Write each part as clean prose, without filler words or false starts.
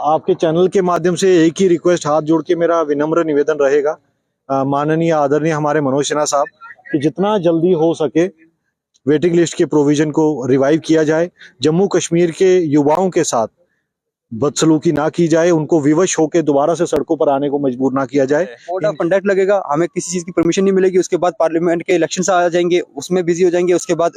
आपके चैनल के माध्यम से एक ही रिक्वेस्ट हाथ जोड़ के मेरा विनम्र निवेदन रहेगा माननीय आदरणीय हमारे मनोज सिन्हा साहब कि जितना जल्दी हो सके वेटिंग लिस्ट के प्रोविजन को रिवाइव किया जाए। जम्मू कश्मीर के युवाओं के साथ बदसलूकी ना की जाए, उनको विवश होकर दोबारा से सड़कों पर आने को मजबूर ना किया जाए। कोड ऑफ कंडक्ट लगेगा, हमें किसी चीज़ की परमिशन नहीं मिलेगी। उसके बाद पार्लियामेंट के इलेक्शन आ जाएंगे, उसमें बिजी हो जाएंगे। उसके बाद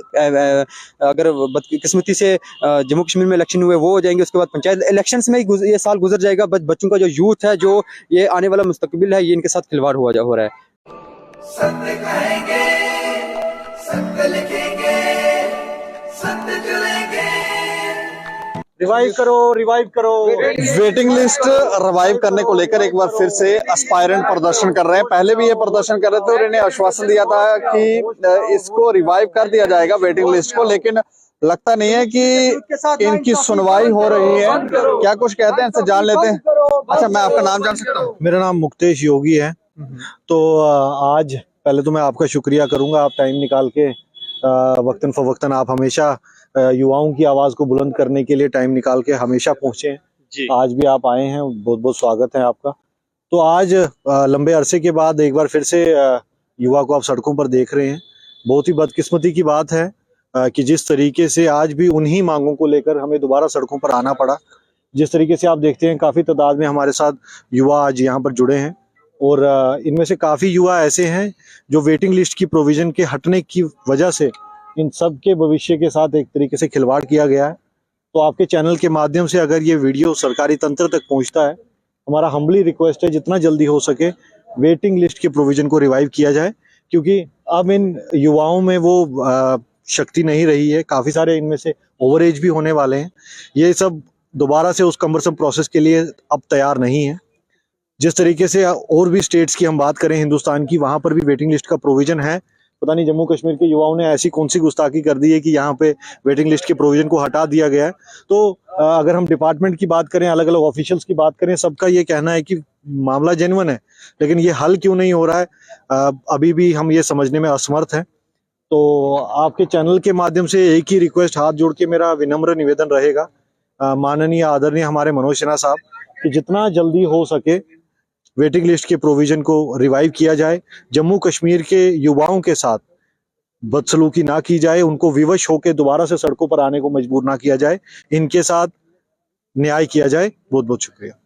अगर बदकिस्मती से जम्मू कश्मीर में इलेक्शन हुए वो हो जाएंगे। उसके बाद पंचायत इलेक्शंस में ये साल गुजर जाएगा। बच्चों का जो यूथ है, जो ये आने वाला मुस्तकबिल है, ये इनके साथ खिलवाड़ हो रहा है। सत्य कहेंगे, सत्य लिखेंगे, सत्य चलेंगे। रिवाइव करो। वेटिंग लिस्ट रिवाइव करने को लेकर एक बार फिर से एस्पायरेंट प्रदर्शन कर रहे हैं। पहले भी ये प्रदर्शन कर रहे थे और इन्हें आश्वासन दिया था कि इसको रिवाइव कर दिया जाएगा वेटिंग लिस्ट को, लेकिन लगता नहीं है कि इनकी सुनवाई हो रही है। क्या कुछ कहते हैं, इनसे जान लेते हैं। अच्छा, मैं आपका नाम जान सकता हूँ? मेरा नाम मुक्तेश योगी है। तो आज पहले तो मैं आपका शुक्रिया करूंगा, आप टाइम निकाल के वक्तन फवक्तन आप हमेशा युवाओं की आवाज को बुलंद करने के लिए टाइम निकाल के हमेशा पहुंचे हैं। आज भी आप आए हैं, बहुत बहुत स्वागत है आपका। तो आज लंबे अरसे के बाद एक बार फिर से युवा को आप सड़कों पर देख रहे हैं। बहुत ही बदकिस्मती की बात है कि जिस तरीके से आज भी उन्हीं मांगों को लेकर हमें दोबारा सड़कों पर आना पड़ा। जिस तरीके से आप देखते हैं काफी तादाद में हमारे साथ युवा आज यहाँ पर जुड़े हैं और इनमें से काफी युवा ऐसे हैं जो वेटिंग लिस्ट की प्रोविजन के हटने की वजह से इन सब के भविष्य के साथ एक तरीके से खिलवाड़ किया गया है। तो आपके चैनल के माध्यम से अगर ये वीडियो सरकारी तंत्र तक पहुंचता है, हमारा हम्बली रिक्वेस्ट है जितना जल्दी हो सके वेटिंग लिस्ट के प्रोविजन को रिवाइव किया जाए, क्योंकि अब इन युवाओं में वो शक्ति नहीं रही है। काफी सारे इनमें से ओवर एज भी होने वाले हैं। ये सब दोबारा से उस कम्बरसम प्रोसेस के लिए अब तैयार नहीं है। जिस तरीके से और भी स्टेट्स की हम बात करें हिंदुस्तान की, वहां पर भी वेटिंग लिस्ट का प्रोविजन है। पता नहीं जम्मू कश्मीर के युवाओं ने ऐसी कौन सी गुस्ताखी कर दी है कि यहाँ पे वेटिंग लिस्ट के प्रोविजन को हटा दिया गया है। तो अगर हम डिपार्टमेंट की बात करें, अलग अलग ऑफिशियल्स की बात करें, सबका ये कहना है कि मामला जेन्युइन है, लेकिन ये हल क्यों नहीं हो रहा है अभी भी हम ये समझने में असमर्थ हैं। तो आपके चैनल के माध्यम से एक ही रिक्वेस्ट हाथ जोड़ के मेरा विनम्र निवेदन रहेगा माननीय आदरणीय हमारे मनोज सिन्हा साहब कि जितना जल्दी हो सके वेटिंग लिस्ट के प्रोविजन को रिवाइव किया जाए। जम्मू कश्मीर के युवाओं के साथ बदसलूकी ना की जाए, उनको विवश होकर दोबारा से सड़कों पर आने को मजबूर ना किया जाए, इनके साथ न्याय किया जाए। बहुत बहुत शुक्रिया।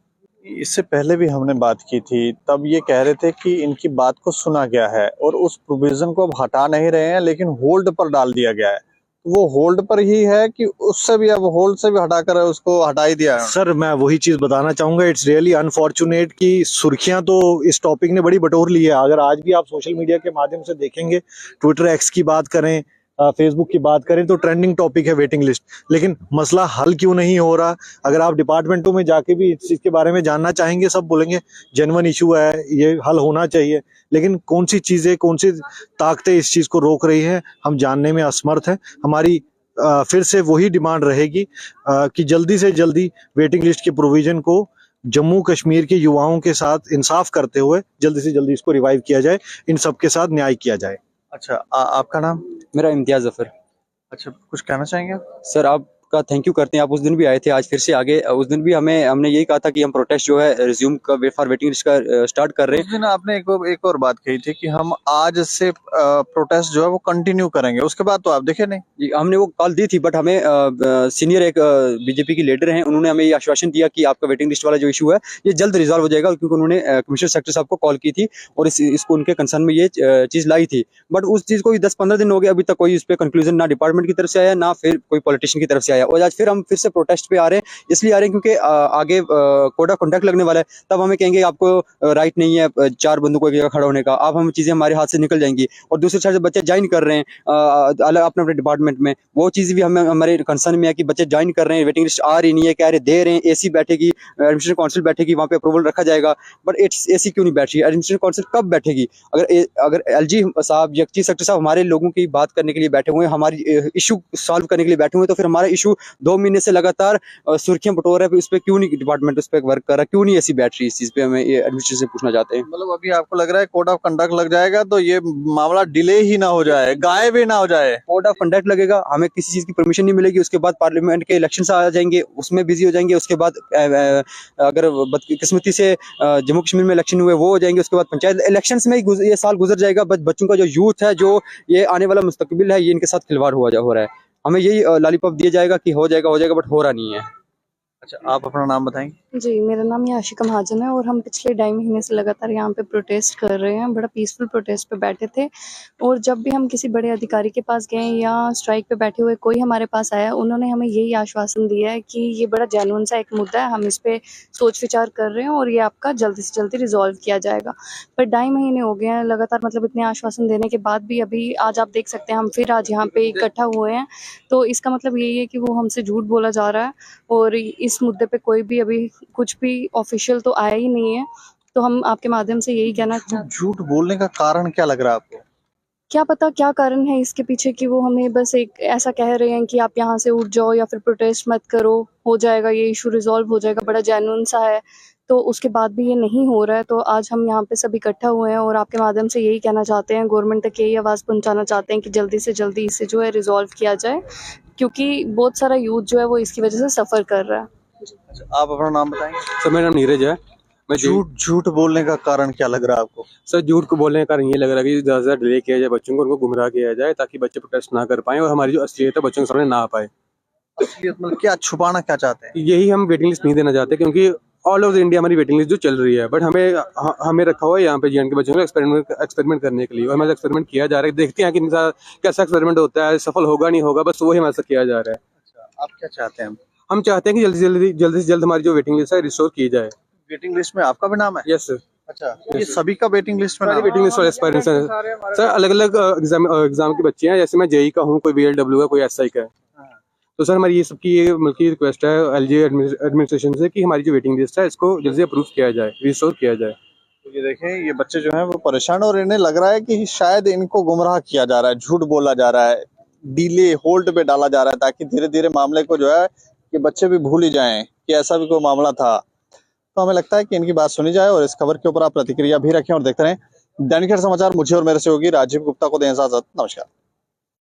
इससे पहले भी हमने बात की थी, तब ये कह रहे थे कि इनकी बात को सुना गया है और उस प्रोविजन को अब हटा नहीं रहे हैं, लेकिन होल्ड पर डाल दिया गया है। वो होल्ड पर ही है कि उससे भी अब होल्ड से भी हटाकर उसको हटा ही दिया है? सर, मैं वही चीज बताना चाहूंगा। इट्स रियली अनफॉर्चुनेट कि सुर्खियां तो इस टॉपिक ने बड़ी बटोर ली है। अगर आज भी आप सोशल मीडिया के माध्यम से देखेंगे, ट्विटर एक्स की बात करें, फेसबुक की बात करें, तो ट्रेंडिंग टॉपिक है वेटिंग लिस्ट। लेकिन मसला हल क्यों नहीं हो रहा? अगर आप डिपार्टमेंटों में जाके भी इस चीज के बारे में जानना चाहेंगे, सब बोलेंगे जेन्युइन इशू है, ये हल होना चाहिए। लेकिन कौन सी चीजें, कौन सी ताकतें इस चीज को रोक रही है, हम जानने में असमर्थ हैं। हमारी फिर से वही डिमांड रहेगी कि जल्दी से जल्दी वेटिंग लिस्ट के प्रोविजन को जम्मू कश्मीर के युवाओं के साथ इंसाफ करते हुए जल्दी से जल्दी इसको रिवाइव किया जाए, इन सब के साथ न्याय किया जाए। अच्छा, आपका नाम? मेरा इम्तियाज जफर। अच्छा, कुछ कहना चाहेंगे? सर, आपका थैंक यू करते हैं। आप उस दिन भी आए थे, आज फिर से आगे। उस दिन भी हमने यही कहा था कि हम प्रोटेस्ट जो है रिज्यूम फॉर वेटिंग लिस्ट का स्टार्ट कर रहे हैं। उस दिन आपने एक और बात कही थी कि हम आज से प्रोटेस्ट जो है वो कंटिन्यू करेंगे, उसके बाद तो आप दिखे नहीं। हमने वो कॉल दी थी, बट हमें सीनियर एक बीजेपी की लीडर हैं, उन्होंने हमें ये आश्वासन दिया कि आपका वेटिंग लिस्ट वाला जो इशू है ये जल्द रिजॉल्व हो जाएगा, क्योंकि उन्होंने कमिश्नर सेक्रेटरी साहब को कॉल की थी और इसको उनके कंसर्न में ये चीज़ लाई थी। बट उस चीज़ को 10-15 दिन हो गए, अभी तक कोई इस पर कंक्लूजन ना डिपार्टमेंट की तरफ से आया, ना फिर कोई पॉलिटिशियन की तरफ से आया। और आज फिर हम फिर से प्रोटेस्ट पे आ रहे हैं। इसलिए आ रहे हैं क्योंकि आगे कोड ऑफ कंडक्ट लगने वाला है। तब हमें कहेंगे आपको राइट नहीं है 4 बंदों को एक जगह खड़ा होने का, अब हम चीज़ें हमारे हाथ से निकल जाएंगी। और दूसरे साइड से बच्चे ज्वाइन कर रहे हैं अलग अपने अपने डिपार्टमेंट में, वो चीज़ भी हमें हमारे कंसर्न में है कि बच्चे ज्वाइन कर रहे हैं, वेटिंग लिस्ट आ रही नहीं है, कह रहे दे रहे हैं, एसी बैठेगी, एडमिशन काउंसिल बैठेगी, वहाँ पे अप्रूवल रखा जाएगा, बट इट्स एसी क्यों नहीं बैठ रही है? एडमिशन काउंसिल कब बैठेगी? अगर एलजी साहब या चीफ सेक्रेटरी साहब हमारे लोगों की बात करने के लिए बैठे हुए हैं, हमारी इशू सॉल्व करने के लिए बैठे हुए हैं, तो फिर हमारा इशू इशू 2 महीने से लगातार सुर्खियां बटोर रहा है, उस पर क्यों नहीं डिपार्टमेंट उस पर वर्क कर रहा, क्यों नहीं ऐसी बैटरी, इस चीज पे हमें ये एडमिनिस्ट्रेशन से पूछना चाहते हैं। मतलब अभी आपको लग रहा है कोड ऑफ कंडक्ट लग जाएगा तो ये मामला डिले ही ना हो जाए, गायब ही ना हो जाए। कोड ऑफ कंडक्ट लगेगा, हमें किसी चीज की परमिशन नहीं मिलेगी, उसके बाद पार्लियामेंट के इलेक्शन आ जाएंगे, उसमें बिजी हो जाएंगे, उसके बाद अगर बदकिस्मती से जम्मू कश्मीर में इलेक्शन हुए वो हो जाएंगे, उसके बाद पंचायत इलेक्शंस में ही ये साल गुजर जाएगा। बच्चों का जो यूथ है, जो ये आने वाला मुस्तकबिल है, ये इनके साथ खिलवाड़ हो रहा है। हमें यही लॉलीपॉप दिया जाएगा कि हो जाएगा, बट हो रहा नहीं है। अच्छा, आप अपना नाम बताएंगे? जी, मेरा नाम याशिका महाजन है और हम पिछले 2.5 महीने से लगातार यहाँ पे प्रोटेस्ट कर रहे हैं। बड़ा पीसफुल प्रोटेस्ट पे बैठे थे और जब भी हम किसी बड़े अधिकारी के पास गए या स्ट्राइक पे बैठे हुए कोई हमारे पास आया, उन्होंने हमें यही आश्वासन दिया है कि ये बड़ा जेन्युइन सा एक मुद्दा है, हम इस पे सोच विचार कर रहे हैं और ये आपका जल्दी से जल्दी रिजॉल्व किया जाएगा। पर 2.5 महीने हो गए हैं लगातार, मतलब इतने आश्वासन देने के बाद भी अभी आज आप देख सकते हैं हम फिर आज यहाँ पे इकट्ठा हुए हैं। तो इसका मतलब यही है कि वो हमसे झूठ बोला जा रहा है और इस मुद्दे पे कोई भी अभी कुछ भी ऑफिशियल तो आया ही नहीं है। तो हम आपके माध्यम से यही कहना चाहते, झूठ बोलने का कारण क्या लग रहा है आपको? क्या पता क्या कारण है इसके पीछे कि वो हमें बस एक ऐसा कह रहे हैं कि आप यहाँ से उठ जाओ या फिर प्रोटेस्ट मत करो, हो जाएगा ये इशू रिजॉल्व हो जाएगा, बड़ा जेन्युइन सा है। तो उसके बाद भी ये नहीं हो रहा है। तो आज हम यहाँ पे सब इकट्ठा हुए हैं और आपके माध्यम से यही कहना चाहते हैं, गवर्नमेंट तक यही आवाज़ पहुँचाना चाहते हैं कि जल्दी से जल्दी इसे जो है रिजॉल्व किया जाए, क्योंकि बहुत सारा यूथ जो है वो इसकी वजह से सफ़र कर रहा है। अच्छा, आप अपना नाम बताएंगे? सर, मेरा नाम नीरज है। मैं झूठ बोलने का कारण क्या लग रहा है आपको? सर, झूठ को बोलने का कारण ये लग रहा है कि ज़्यादा से ज़्यादा डिले किया जाए बच्चों को, उनको गुमराह किया जाए ताकि बच्चे प्रोटेस्ट ना कर पाएं और हमारी जो असलियत है बच्चों के सामने ना आ पाए। असलियत मतलब क्या छुपाना क्या चाहते हैं? यही हम वेटिंग लिस्ट नहीं देना चाहते, क्योंकि ऑल ओवर इंडिया हमारी वेटिंग लिस्ट जो चल रही है, बट हमें रखा हुआ है यहाँ पे जीएन के बच्चों को एक्सपेरिमेंट करने के लिए, और हमारे एक्सपेरिमेंट किया जा रहा है। देखते हैं कि कैसा एक्सपेरिमेंट होता है, सफल होगा नहीं होगा, बस वही हमारे साथ किया जा रहा है। अच्छा, आप क्या चाहते हैं? हम चाहते हैं कि जल्दी से जल्द हमारी जो वेटिंग लिस्ट है रिस्टोर की जाए। वेटिंग लिस्ट में आपका भी नाम है? Yes sir. अच्छा, ये सभी का वेटिंग लिस्ट में नाम है? वेटिंग लिस्ट वाले एस्पायरेंट्स हैं सर, अलग अलग एग्जाम के बच्चे हैं, जैसे मैं जेई का हूँ, कोई बीएलडब्ल्यू का, कोई एसआई का है। तो सर हमारी ये सबकी ये बल्कि रिक्वेस्ट है एलजी एडमिनिस्ट्रेशन से कि हमारी जो वेटिंग लिस्ट है इसको जल्दी अप्रूव किया जाए, रिस्टोर किया जाए। तो ये देखें, ये बच्चे जो हैं वो परेशान और इन्हें लग रहा है कि शायद इनको गुमराह किया जा रहा है, झूठ बोला जा रहा है, डिले होल्ड पे डाला जा रहा है ताकि धीरे धीरे मामले को जो है ये बच्चे भी भूल ही जाएं कि ऐसा भी कोई मामला था। तो हमें लगता है कि इनकी बात सुनी जाए और इस खबर के ऊपर आप प्रतिक्रिया भी रखें और देखते रहें दैनिक समाचार। मुझे और मेरे सहयोगी राजीव गुप्ता को दें इजाजत। नमस्कार।